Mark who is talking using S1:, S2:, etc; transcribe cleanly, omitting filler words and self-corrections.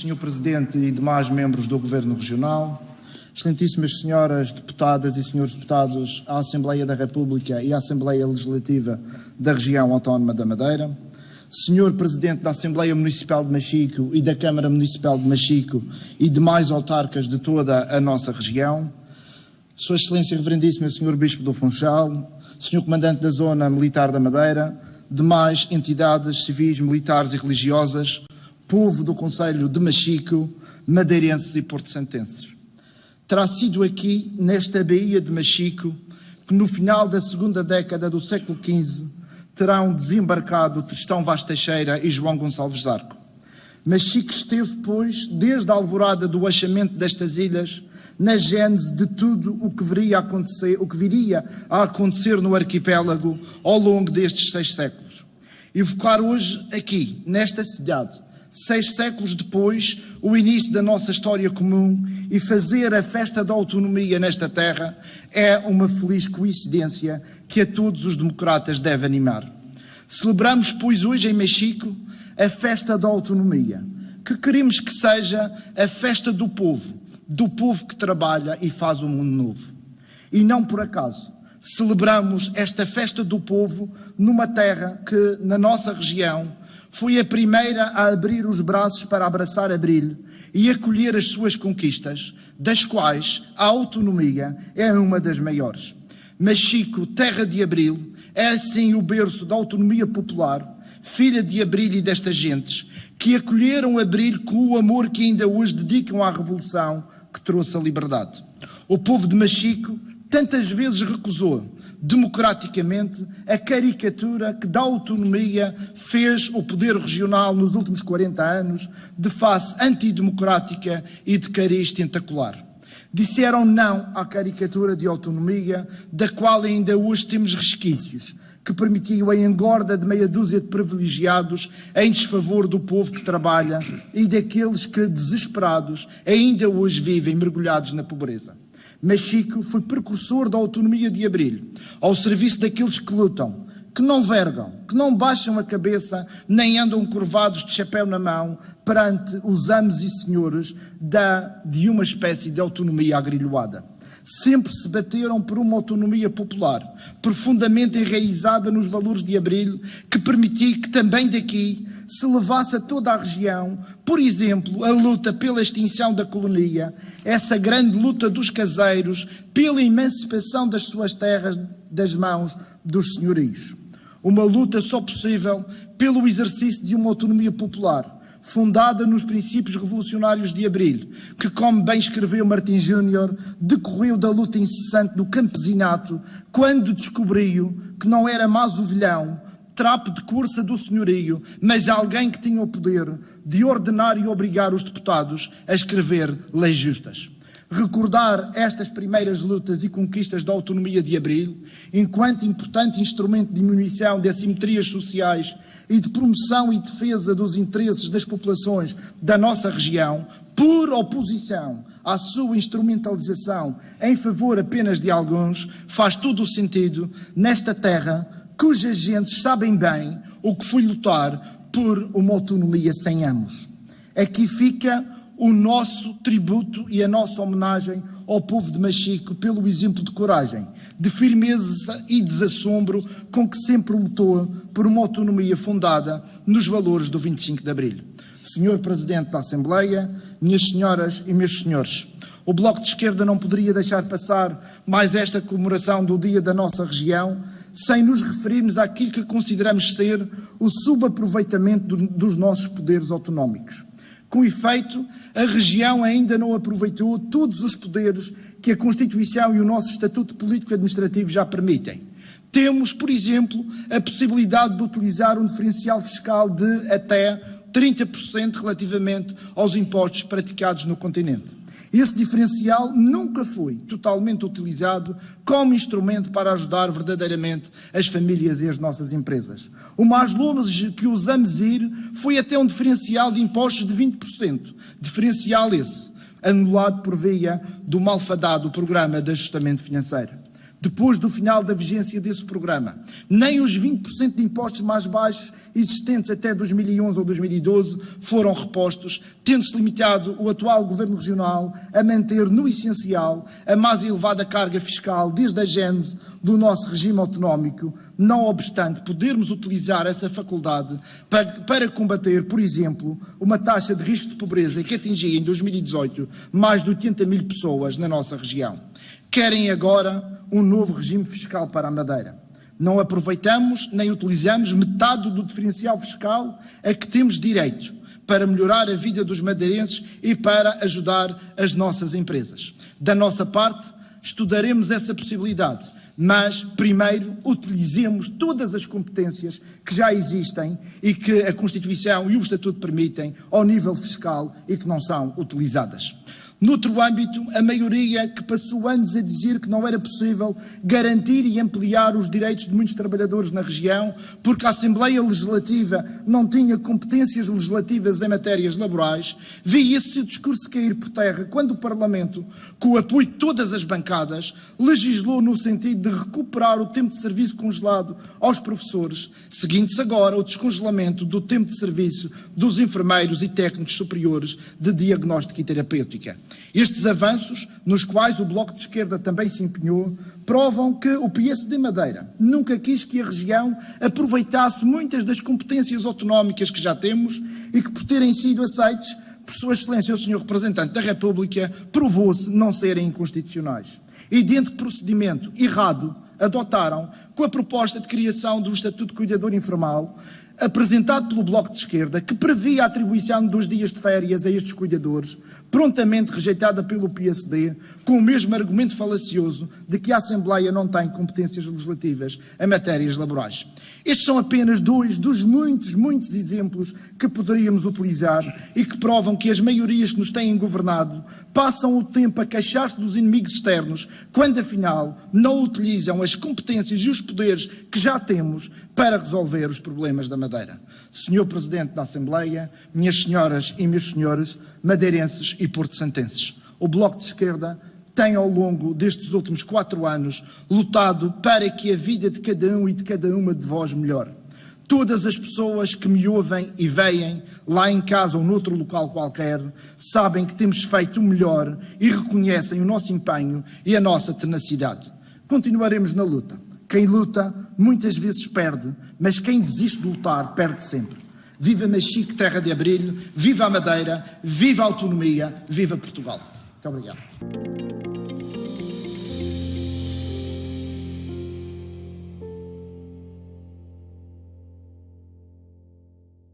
S1: Sr. Presidente e demais membros do Governo Regional, excelentíssimas senhoras deputadas e senhores deputados à Assembleia da República e à Assembleia Legislativa da Região Autónoma da Madeira, Sr. Presidente da Assembleia Municipal de Machico e da Câmara Municipal de Machico e demais autarcas de toda a nossa região, Sua Excelência Reverendíssima Sr. Bispo do Funchal, Sr. Comandante da Zona Militar da Madeira, demais entidades civis, militares e religiosas, povo do Concelho de Machico, madeirenses e porto-santenses. Terá sido aqui, nesta Baía de Machico, que no final da segunda década do século XV terão desembarcado Tristão Vaz Teixeira e João Gonçalves Zarco. Machico esteve, pois, desde a alvorada do achamento destas ilhas, na gênese de tudo o que viria a acontecer no arquipélago ao longo destes 6 séculos. Evocar hoje, aqui, nesta cidade, 6 séculos depois, o início da nossa história comum e fazer a festa da autonomia nesta terra é uma feliz coincidência que a todos os democratas deve animar. Celebramos, pois, hoje em Machico a festa da autonomia, que queremos que seja a festa do povo que trabalha e faz o mundo novo. E não por acaso celebramos esta festa do povo numa terra que, na nossa região, foi a primeira a abrir os braços para abraçar Abril e acolher as suas conquistas, das quais a autonomia é uma das maiores. Machico, terra de Abril, é assim o berço da autonomia popular, filha de Abril e destas gentes, que acolheram Abril com o amor que ainda hoje dedicam à revolução que trouxe a liberdade. O povo de Machico tantas vezes recusou, democraticamente, a caricatura que da autonomia fez o poder regional nos últimos 40 anos, de face antidemocrática e de cariz tentacular. Disseram não à caricatura de autonomia, da qual ainda hoje temos resquícios, que permitiu a engorda de meia dúzia de privilegiados em desfavor do povo que trabalha e daqueles que, desesperados, ainda hoje vivem mergulhados na pobreza. Machico foi precursor da autonomia de Abril, ao serviço daqueles que lutam, que não vergam, que não baixam a cabeça, nem andam curvados de chapéu na mão perante os amos e senhores de uma espécie de autonomia agrilhoada. Sempre se bateram por uma autonomia popular, profundamente enraizada nos valores de Abril, que permitiu que também daqui se levasse a toda a região, por exemplo, a luta pela extinção da colonia, essa grande luta dos caseiros pela emancipação das suas terras das mãos dos senhorios. Uma luta só possível pelo exercício de uma autonomia popular, fundada nos princípios revolucionários de Abril, que, como bem escreveu Martim Júnior, decorreu da luta incessante do campesinato, quando descobriu que não era mais ovelhão, trapo de cursa do senhorio, mas alguém que tinha o poder de ordenar e obrigar os deputados a escrever leis justas. Recordar estas primeiras lutas e conquistas da autonomia de Abril, enquanto importante instrumento de diminuição de assimetrias sociais e de promoção e defesa dos interesses das populações da nossa região, por oposição à sua instrumentalização em favor apenas de alguns, faz todo o sentido nesta terra cujas gentes sabem bem o que foi lutar por uma autonomia sem amos. Aqui fica o nosso tributo e a nossa homenagem ao povo de Machico pelo exemplo de coragem, de firmeza e desassombro com que sempre lutou por uma autonomia fundada nos valores do 25 de Abril. Senhor Presidente da Assembleia, minhas senhoras e meus senhores, o Bloco de Esquerda não poderia deixar passar mais esta comemoração do dia da nossa região sem nos referirmos àquilo que consideramos ser o subaproveitamento dos nossos poderes autonómicos. Com efeito, a região ainda não aproveitou todos os poderes que a Constituição e o nosso Estatuto Político-Administrativo já permitem. Temos, por exemplo, a possibilidade de utilizar um diferencial fiscal de até 30% relativamente aos impostos praticados no continente. Esse diferencial nunca foi totalmente utilizado como instrumento para ajudar verdadeiramente as famílias e as nossas empresas. O mais longe que usamos ir foi até um diferencial de impostos de 20%. Diferencial esse, anulado por via do malfadado Programa de Ajustamento Financeiro. depois do final da vigência desse programa. Nem os 20% de impostos mais baixos existentes até 2011 ou 2012 foram repostos, tendo-se limitado o atual Governo Regional a manter no essencial a mais elevada carga fiscal desde a gênese do nosso regime autonómico, não obstante podermos utilizar essa faculdade para combater, por exemplo, uma taxa de risco de pobreza que atingia em 2018 mais de 80 mil pessoas na nossa região. Querem agora um novo regime fiscal para a Madeira. Não aproveitamos nem utilizamos metade do diferencial fiscal a que temos direito para melhorar a vida dos madeirenses e para ajudar as nossas empresas. Da nossa parte, estudaremos essa possibilidade, mas primeiro utilizemos todas as competências que já existem e que a Constituição e o Estatuto permitem ao nível fiscal e que não são utilizadas. Noutro âmbito, a maioria que passou anos a dizer que não era possível garantir e ampliar os direitos de muitos trabalhadores na região, porque a Assembleia Legislativa não tinha competências legislativas em matérias laborais, vi esse seu discurso cair por terra quando o Parlamento, com o apoio de todas as bancadas, legislou no sentido de recuperar o tempo de serviço congelado aos professores, seguindo-se agora o descongelamento do tempo de serviço dos enfermeiros e técnicos superiores de diagnóstica e terapêutica. Estes avanços, nos quais o Bloco de Esquerda também se empenhou, provam que o PSD Madeira nunca quis que a região aproveitasse muitas das competências autonómicas que já temos e que, por terem sido aceites por Sua Excelência o Sr. Representante da República, provou-se não serem inconstitucionais. Idêntico procedimento errado adotaram com a proposta de criação do Estatuto de Cuidador Informal, apresentado pelo Bloco de Esquerda, que previa a atribuição de 2 dias de férias a estes cuidadores, prontamente rejeitada pelo PSD, com o mesmo argumento falacioso de que a Assembleia não tem competências legislativas em matérias laborais. Estes são apenas 2 dos muitos exemplos que poderíamos utilizar e que provam que as maiorias que nos têm governado passam o tempo a queixar-se dos inimigos externos, quando afinal não utilizam as competências e os poderes que já temos para resolver os problemas da Madeira. Senhor Presidente da Assembleia, minhas senhoras e meus senhores, madeirenses e porto-santenses, o Bloco de Esquerda tem ao longo destes últimos 4 anos lutado para que a vida de cada um e de cada uma de vós melhore. Todas as pessoas que me ouvem e veem, lá em casa ou noutro local qualquer, sabem que temos feito o melhor e reconhecem o nosso empenho e a nossa tenacidade. Continuaremos na luta. Quem luta muitas vezes perde, mas quem desiste de lutar perde sempre. Viva Machique, terra de Abril, viva a Madeira, viva a autonomia, viva Portugal. Muito obrigado.